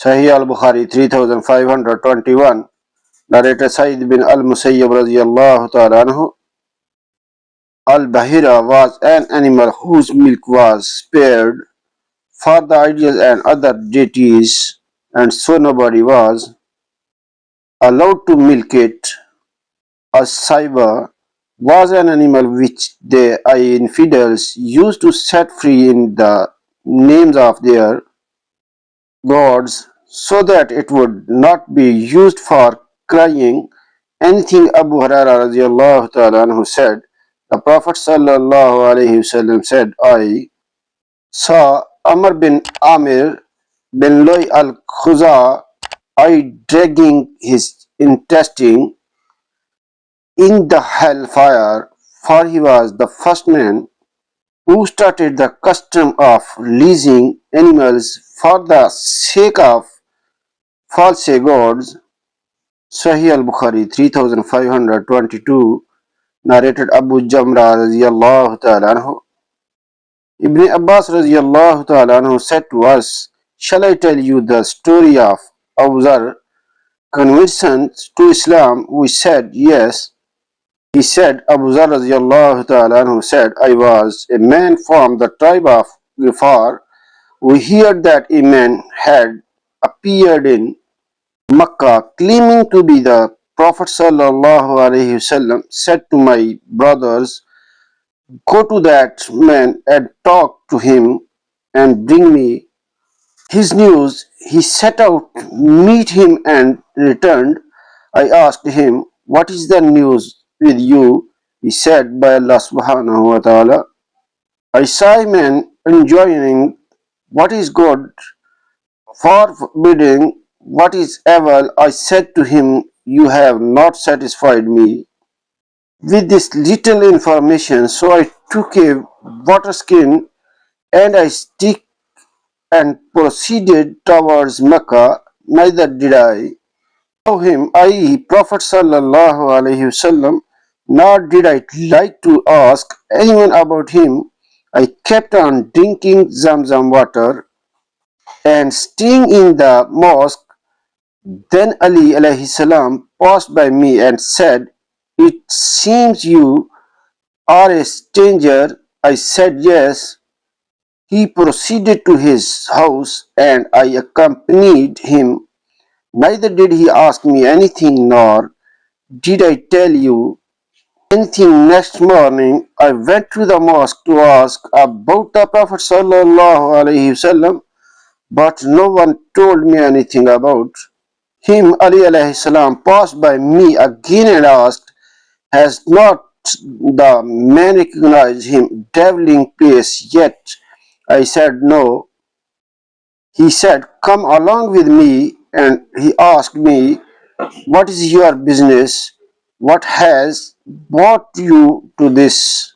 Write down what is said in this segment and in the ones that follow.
Sahih Al-Bukhari 3521. Narrator Sayyid bin Al-Musayyib radiyallahu ta'ala anhu. Al-Bahira was an animal whose milk was spared for the idols and other deities, and so nobody was allowed to milk it. A Saiba was an animal which the infidels used to set free in the names of their gods, so that it would not be used for crying. Anything Abu Hurairah radiallahu ta'ala anhu said, the Prophet sallallaho alaihi wasallam said, I saw Amr bin Amir bin Loy al-Khuza, I dragging his intestine in the hellfire, for he was the first man who started the custom of leasing animals for the sake of false gods. Sahih Al-Bukhari 3522. Narrated Abu Jamra radiyallahu ta'ala anhu. Ibn Abbas radiyallahu ta'ala anhu said to us, shall I tell you the story of Abu Dhar conversion to Islam? We said, yes. He said, Abu Dhar radiyallahu ta'ala anhu said, I was a man from the tribe of Ghifar. We heard that a man had appeared in Makkah claiming to be the Prophet sallallaho alaihi wasallam. Said to my brothers, go to that man and talk to him and bring me his news. He set out, meet him and returned. I asked him, what is the news with you? He said, by Allah subhanahu wa ta'ala, I saw a man enjoining what is good, forbidding what is evil. I said to him, you have not satisfied me with this little information. So I took a water skin and a stick and proceeded towards Mecca. Neither did I know him, i.e. Prophet sallallaho alaihi wasallam, nor did I like to ask anyone about him. I kept on drinking Zamzam water and staying in the mosque. Then Ali alaihi salam passed by me and said, it seems you are a stranger. I said yes. He proceeded to his house and I accompanied him. Neither did he ask me anything, nor did I tell you anything. Next morning I went to the mosque to ask about the Prophet sallallahu alaihi wasallam, but no one told me anything about him. Ali alayhi salam passed by me again and asked, has not the man recognized him traveling place yet? I said no. He said, come along with me, and he asked me, what is your business? What has brought you to this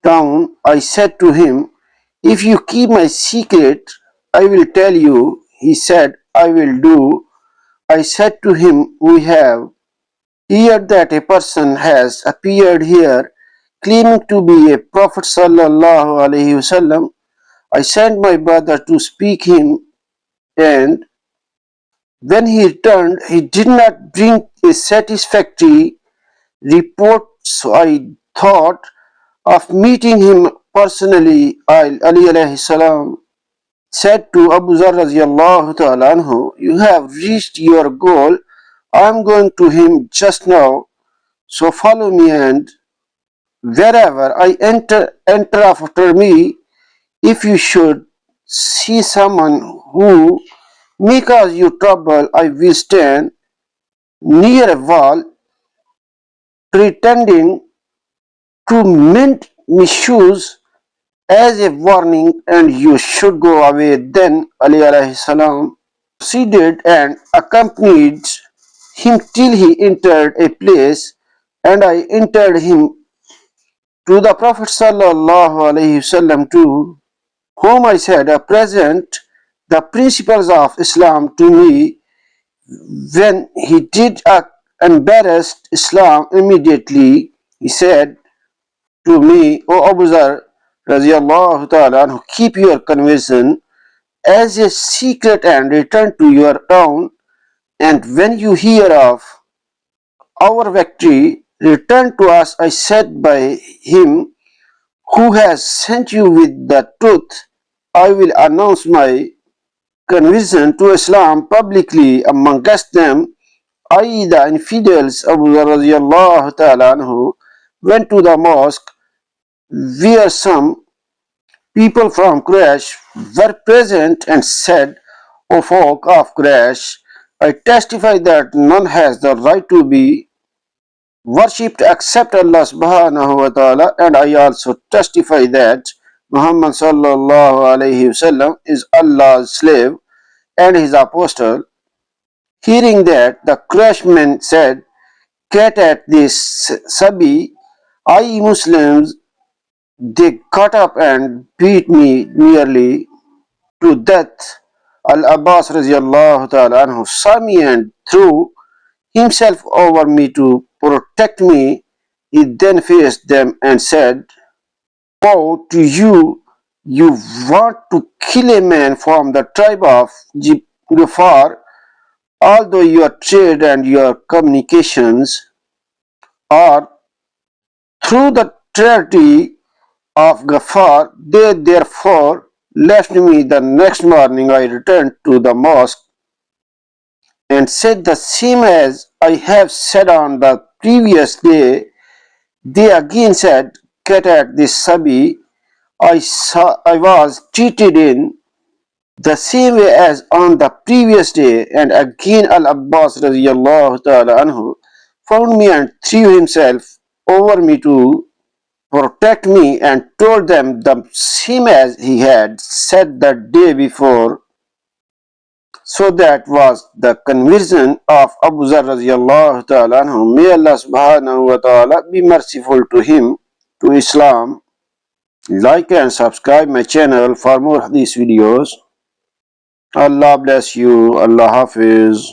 town? I said to him, if you keep my secret, I will tell you. He said, I will do. I said to him, we have heard that a person has appeared here claiming to be a Prophet sallallahu alaihi wasallam. I sent my brother to speak him, and when he returned, he did not bring a satisfactory report, so I thought of meeting him personally. Ali alayhi salam said to Abu Dhar radiyallahu ta'ala anhu, you have reached your goal. I am going to him just now, so follow me, and wherever I enter after me. If you should see someone who may cause you trouble, I will stand near a wall pretending to mend me shoes as a warning, and you should go away. Then Ali alayhi salam proceeded and accompanied him till he entered a place, and I entered him to the Prophet sallallahu alaihi wasallam, to whom I said, present the principles of Islam to me. When he did embarrassed Islam, immediately he said to me, O Abu Dhar radiyallahu ta'ala anhu, keep your conversion as a secret and return to your town. And when you hear of our victory, return to us. I said, by him who has sent you with the truth, I will announce my conversion to Islam publicly amongst them, i.e. the infidels. Abu Dhar radiallahu ta'ala anhu went to the mosque where some people from Quraysh were present and said, O folk of Quraysh, I testify that none has the right to be worshipped except Allah subhanahu wa ta'ala, and I also testify that Muhammad sallallaho alaihi wasallam is Allah's slave and his apostle. Hearing that, the Quraysh men said, get at this Sabi, I Muslims. They got up and beat me nearly to death. Al-Abbas radiallahu ta'ala anhu saw me and threw himself over me to protect me. He then faced them and said, woe to you, you want to kill a man from the tribe of Ghaffar, although your trade and your communications are through the treaty of Ghaffar. They therefore left me. The next morning I returned to the mosque and said the same as I have said on the previous day. They again said, get at this Sabi. I was treated in the same way as on the previous day. And again Al-Abbas radiallahu ta'ala anhu found me and threw himself over me to protect me, and told them the same as he had said the day before. So that was the conversion of Abu Dhar radiallahu ta'ala anhu. May Allah subhanahu wa ta'ala be merciful to him, to Islam. Like and subscribe my channel for more hadith videos. Allah bless you. Allah Hafiz.